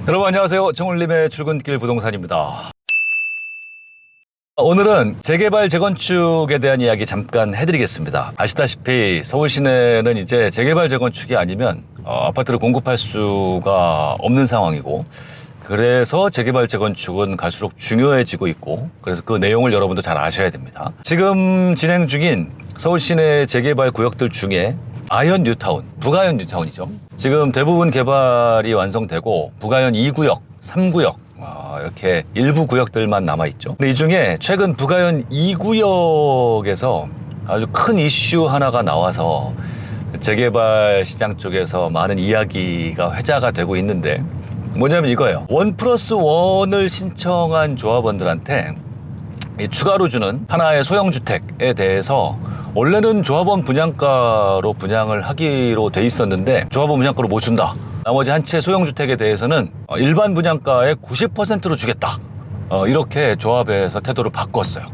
여러분 안녕하세요. 정울림의 출근길 부동산입니다. 오늘은 재개발 재건축에 대한 이야기 잠깐 해드리겠습니다. 아시다시피 서울 시내는 이제 재개발 재건축이 아니면 아파트를 공급할 수가 없는 상황이고, 그래서 재개발 재건축은 갈수록 중요해지고 있고, 그래서 그 내용을 여러분도 잘 아셔야 됩니다. 지금 진행 중인 서울 시내 재개발 구역들 중에 아현 뉴타운, 북아현 뉴타운이죠. 지금 대부분 개발이 완성되고 북아현 2구역, 3구역 이렇게 일부 구역들만 남아있죠. 근데 이 중에 최근 북아현 2구역에서 아주 큰 이슈 하나가 나와서 재개발 시장 쪽에서 많은 이야기가 회자가 되고 있는데, 뭐냐면 이거예요. 1+1을 신청한 조합원들한테 추가로 주는 하나의 소형주택에 대해서 원래는 조합원 분양가로 분양을 하기로 돼 있었는데 조합원 분양가로 못 준다. 나머지 한 채 소형주택에 대해서는 일반 분양가의 90%로 주겠다. 이렇게 조합에서 태도를 바꿨어요.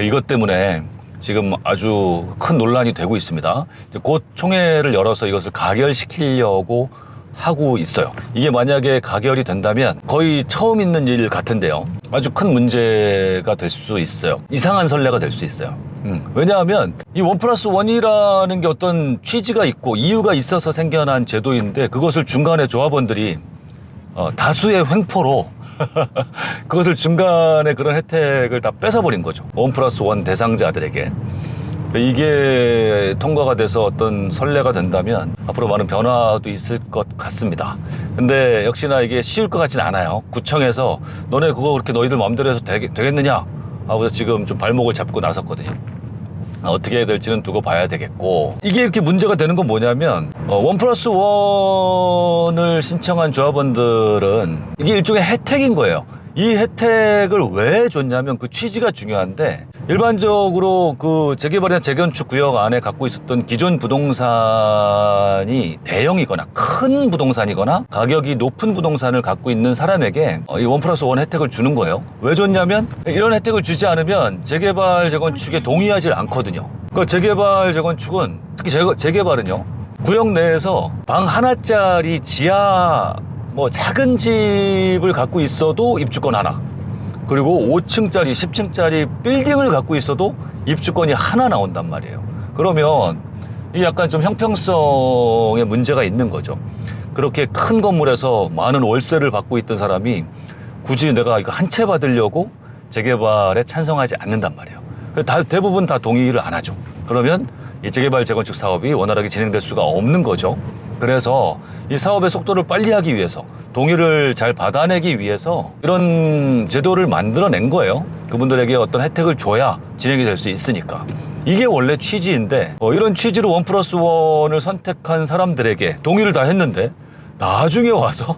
이것 때문에 지금 아주 큰 논란이 되고 있습니다. 곧 총회를 열어서 이것을 가결시키려고 하고 있어요. 이게 만약에 가결이 된다면 거의 처음 있는 일 같은데요. 아주 큰 문제가 될 수 있어요. 이상한 선례가 될 수 있어요. 왜냐하면 이 1+1이라는 게 어떤 취지가 있고 이유가 있어서 생겨난 제도인데, 그것을 중간에 조합원들이 다수의 횡포로 그것을 중간에 그런 혜택을 다 뺏어버린 거죠. 1+1 대상자들에게. 이게 통과가 돼서 어떤 선례가 된다면 앞으로 많은 변화도 있을 것 같습니다. 근데 역시나 이게 쉬울 것 같진 않아요. 구청에서 너네 그거 그렇게 너희들 마음대로 해서 되겠느냐 하고 지금 좀 발목을 잡고 나섰거든요. 어떻게 해야 될지는 두고 봐야 되겠고, 이게 이렇게 문제가 되는 건 뭐냐면 1+1을 신청한 조합원들은 이게 일종의 혜택인 거예요. 이 혜택을 왜 줬냐면 그 취지가 중요한데, 일반적으로 그 재개발이나 재건축 구역 안에 갖고 있었던 기존 부동산이 대형이거나 큰 부동산이거나 가격이 높은 부동산을 갖고 있는 사람에게 이 1+1 혜택을 주는 거예요. 왜 줬냐면 이런 혜택을 주지 않으면 재개발 재건축에 동의하지 않거든요. 그 재개발 재건축은, 특히 재개발은요, 구역 내에서 방 하나짜리 지하 작은 집을 갖고 있어도 입주권 하나, 그리고 5층짜리 10층짜리 빌딩을 갖고 있어도 입주권이 하나 나온단 말이에요. 그러면 이 약간 좀 형평성에 문제가 있는 거죠. 그렇게 큰 건물에서 많은 월세를 받고 있던 사람이 굳이 내가 이거 한 채 받으려고 재개발에 찬성하지 않는단 말이에요. 대부분 다 동의를 안 하죠. 그러면 이 재개발 재건축 사업이 원활하게 진행될 수가 없는 거죠. 그래서 이 사업의 속도를 빨리 하기 위해서, 동의를 잘 받아내기 위해서 이런 제도를 만들어낸 거예요. 그분들에게 어떤 혜택을 줘야 진행이 될 수 있으니까. 이게 원래 취지인데, 이런 취지로 1+1을 선택한 사람들에게 동의를 다 했는데 나중에 와서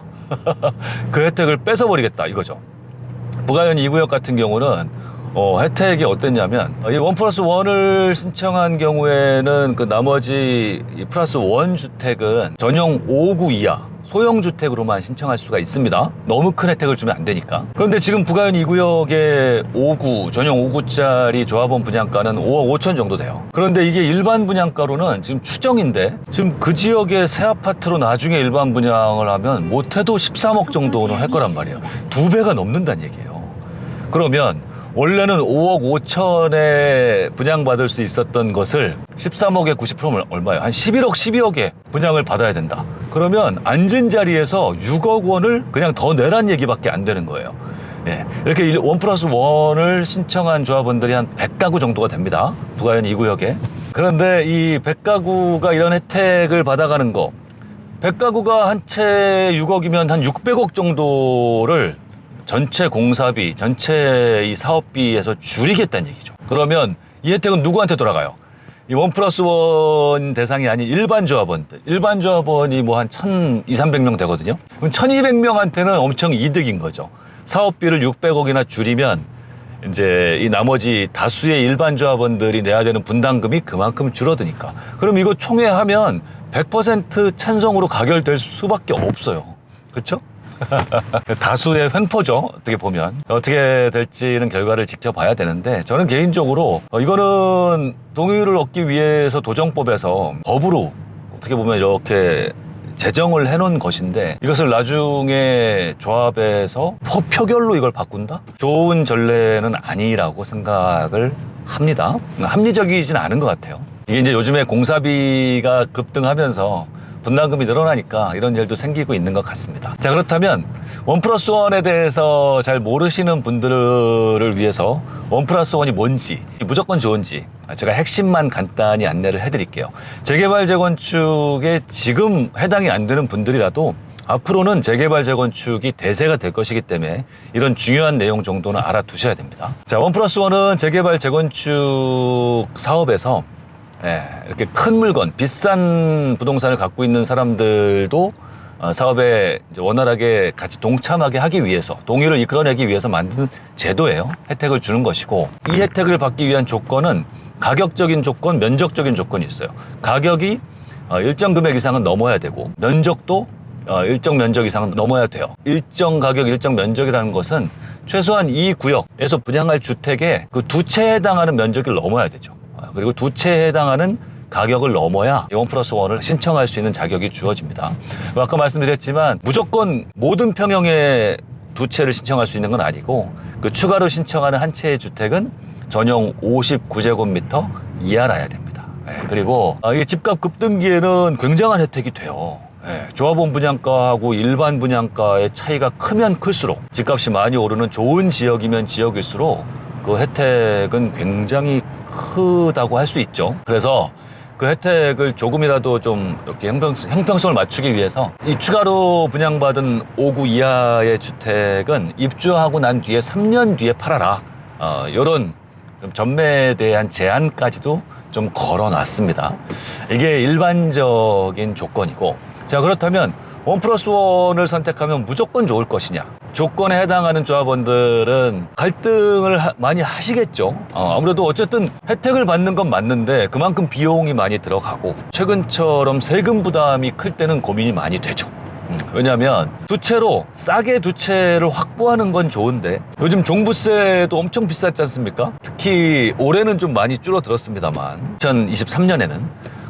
그 혜택을 뺏어버리겠다 이거죠. 북아현 2구역 같은 경우는 혜택이 어땠냐면, 이 1+1을 신청한 경우에는 그 나머지 +1 주택은 전용 5구 이하 소형주택으로만 신청할 수가 있습니다. 너무 큰 혜택을 주면 안 되니까. 그런데 지금 북아현 2구역의 5구, 전용 5구짜리 조합원 분양가는 5억 5천 정도 돼요. 그런데 이게 일반 분양가로는 지금 추정인데, 지금 그 지역의 새 아파트로 나중에 일반 분양을 하면 못해도 13억 정도는 할 거란 말이에요. 2배가 넘는다는 얘기예요. 그러면 원래는 5억 5천에 분양받을 수 있었던 것을 13억에 90%면 얼마예요? 한 11억, 12억에 분양을 받아야 된다. 그러면 앉은 자리에서 6억 원을 그냥 더 내란 얘기밖에 안 되는 거예요. 예, 이렇게 1+1을 신청한 조합원들이 한 100가구 정도가 됩니다. 북아현 2구역에. 그런데 이 100가구가 이런 혜택을 받아가는 거, 100가구가 한 채 6억이면 한 600억 정도를 전체 공사비, 전체 이 사업비에서 줄이겠다는 얘기죠. 그러면 이 혜택은 누구한테 돌아가요? 이 1+1 대상이 아닌 일반 조합원들. 일반 조합원이 한 1,200~1,300명 되거든요. 그럼 1,200명한테는 엄청 이득인 거죠. 사업비를 600억이나 줄이면 이제 이 나머지 다수의 일반 조합원들이 내야 되는 분담금이 그만큼 줄어드니까. 그럼 이거 총회하면 100% 찬성으로 가결될 수밖에 없어요. 그렇죠? 다수의 횡포죠. 어떻게 보면 어떻게 될지는 결과를 지켜봐야 되는데, 저는 개인적으로 이거는 동의를 얻기 위해서 도정법에서 법으로 어떻게 보면 이렇게 제정을 해놓은 것인데 이것을 나중에 조합에서 표결로 이걸 바꾼다? 좋은 전례는 아니라고 생각을 합니다. 합리적이진 않은 것 같아요. 이게 이제 요즘에 공사비가 급등하면서 분담금이 늘어나니까 이런 일도 생기고 있는 것 같습니다. 자, 그렇다면 1+1에 대해서 잘 모르시는 분들을 위해서 1+1이 뭔지, 무조건 좋은지 제가 핵심만 간단히 안내를 해드릴게요. 재개발 재건축에 지금 해당이 안 되는 분들이라도 앞으로는 재개발 재건축이 대세가 될 것이기 때문에 이런 중요한 내용 정도는 알아두셔야 됩니다. 자, 1+1은 재개발 재건축 사업에서 이렇게 큰 물건, 비싼 부동산을 갖고 있는 사람들도 사업에 이제 원활하게 같이 동참하게 하기 위해서, 동의를 이끌어내기 위해서 만든 제도예요. 혜택을 주는 것이고, 이 혜택을 받기 위한 조건은 가격적인 조건, 면적적인 조건이 있어요. 가격이 일정 금액 이상은 넘어야 되고, 면적도 일정 면적 이상은 넘어야 돼요. 일정 가격, 일정 면적이라는 것은 최소한 이 구역에서 분양할 주택의 그 두 채에 해당하는 면적을 넘어야 되죠. 그리고 두 채에 해당하는 가격을 넘어야 1+1을 신청할 수 있는 자격이 주어집니다. 아까 말씀드렸지만 무조건 모든 평형의 두 채를 신청할 수 있는 건 아니고 그 추가로 신청하는 한 채의 주택은 전용 59제곱미터 이하라야 됩니다. 그리고 이 집값 급등기에는 굉장한 혜택이 돼요. 조합원 분양가하고 일반 분양가의 차이가 크면 클수록, 집값이 많이 오르는 좋은 지역이면 지역일수록 그 혜택은 굉장히 크다고 할 수 있죠. 그래서 그 혜택을 조금이라도 좀 이렇게 형평성을 맞추기 위해서 이 추가로 분양받은 5구 이하의 주택은 입주하고 난 뒤에 3년 뒤에 팔아라. 이런 전매에 대한 제한까지도 좀 걸어놨습니다. 이게 일반적인 조건이고, 자, 그렇다면 1+1을 선택하면 무조건 좋을 것이냐? 조건에 해당하는 조합원들은 갈등을 많이 하시겠죠. 아무래도 어쨌든 혜택을 받는 건 맞는데 그만큼 비용이 많이 들어가고, 최근처럼 세금 부담이 클 때는 고민이 많이 되죠. 왜냐하면 두 채로 싸게 두 채를 확보하는 건 좋은데 요즘 종부세도 엄청 비쌌지 않습니까? 특히 올해는 좀 많이 줄어들었습니다만 2023년에는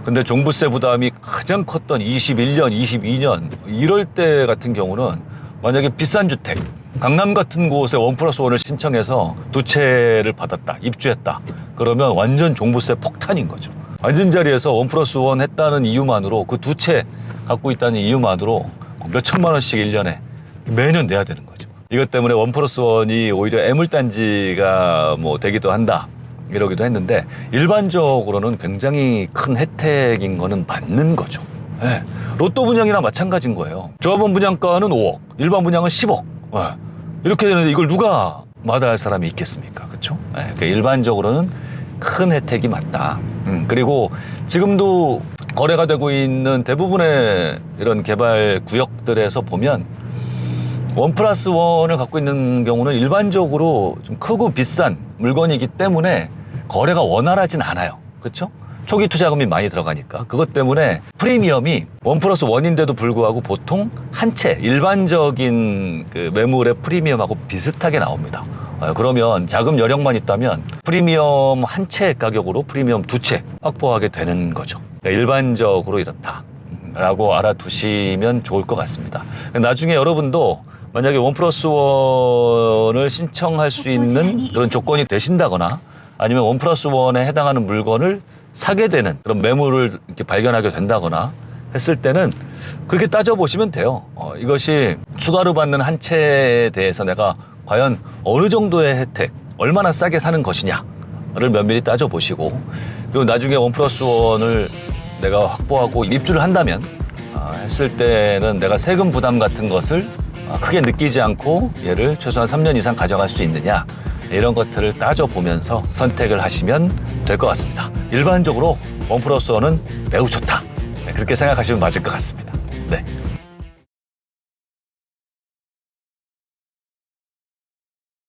근데 종부세 부담이 가장 컸던 21년, 22년 이럴 때 같은 경우는 만약에 비싼 주택, 강남 같은 곳에 1+1을 신청해서 두 채를 받았다, 입주했다. 그러면 완전 종부세 폭탄인 거죠. 앉은 자리에서 1+1 했다는 이유만으로, 그 두 채 갖고 있다는 이유만으로 몇 천만 원씩 1년에 매년 내야 되는 거죠. 이것 때문에 1+1이 오히려 애물단지가 되기도 한다. 이러기도 했는데 일반적으로는 굉장히 큰 혜택인 거는 맞는 거죠. 로또 분양이나 마찬가지인 거예요. 조합원 분양가는 5억, 일반 분양은 10억. 이렇게 되는데 이걸 누가 마다할 사람이 있겠습니까? 그렇죠? 그러니까 일반적으로는 큰 혜택이 맞다. 그리고 지금도 거래가 되고 있는 대부분의 이런 개발 구역들에서 보면 1+1을 갖고 있는 경우는 일반적으로 좀 크고 비싼 물건이기 때문에 거래가 원활하진 않아요. 그렇죠? 초기 투자금이 많이 들어가니까. 그것 때문에 프리미엄이 1+1인데도 불구하고 보통 한 채, 일반적인 그 매물의 프리미엄하고 비슷하게 나옵니다. 그러면 자금 여력만 있다면 프리미엄 한 채 가격으로 프리미엄 두 채 확보하게 되는 거죠. 일반적으로 이렇다 라고 알아두시면 좋을 것 같습니다. 나중에 여러분도 만약에 1+1을 신청할 수 있는 그런 조건이 되신다거나 아니면 1+1에 해당하는 물건을 사게 되는 그런 매물을 이렇게 발견하게 된다거나 했을 때는 그렇게 따져보시면 돼요. 이것이 추가로 받는 한 채에 대해서 내가 과연 어느 정도의 혜택, 얼마나 싸게 사는 것이냐를 면밀히 따져보시고, 그리고 나중에 1+1을 내가 확보하고 입주를 한다면 했을 때는 내가 세금 부담 같은 것을 크게 느끼지 않고 얘를 최소한 3년 이상 가져갈 수 있느냐, 이런 것들을 따져보면서 선택을 하시면 될 것 같습니다. 일반적으로 1+1은 매우 좋다, 그렇게 생각하시면 맞을 것 같습니다. 네.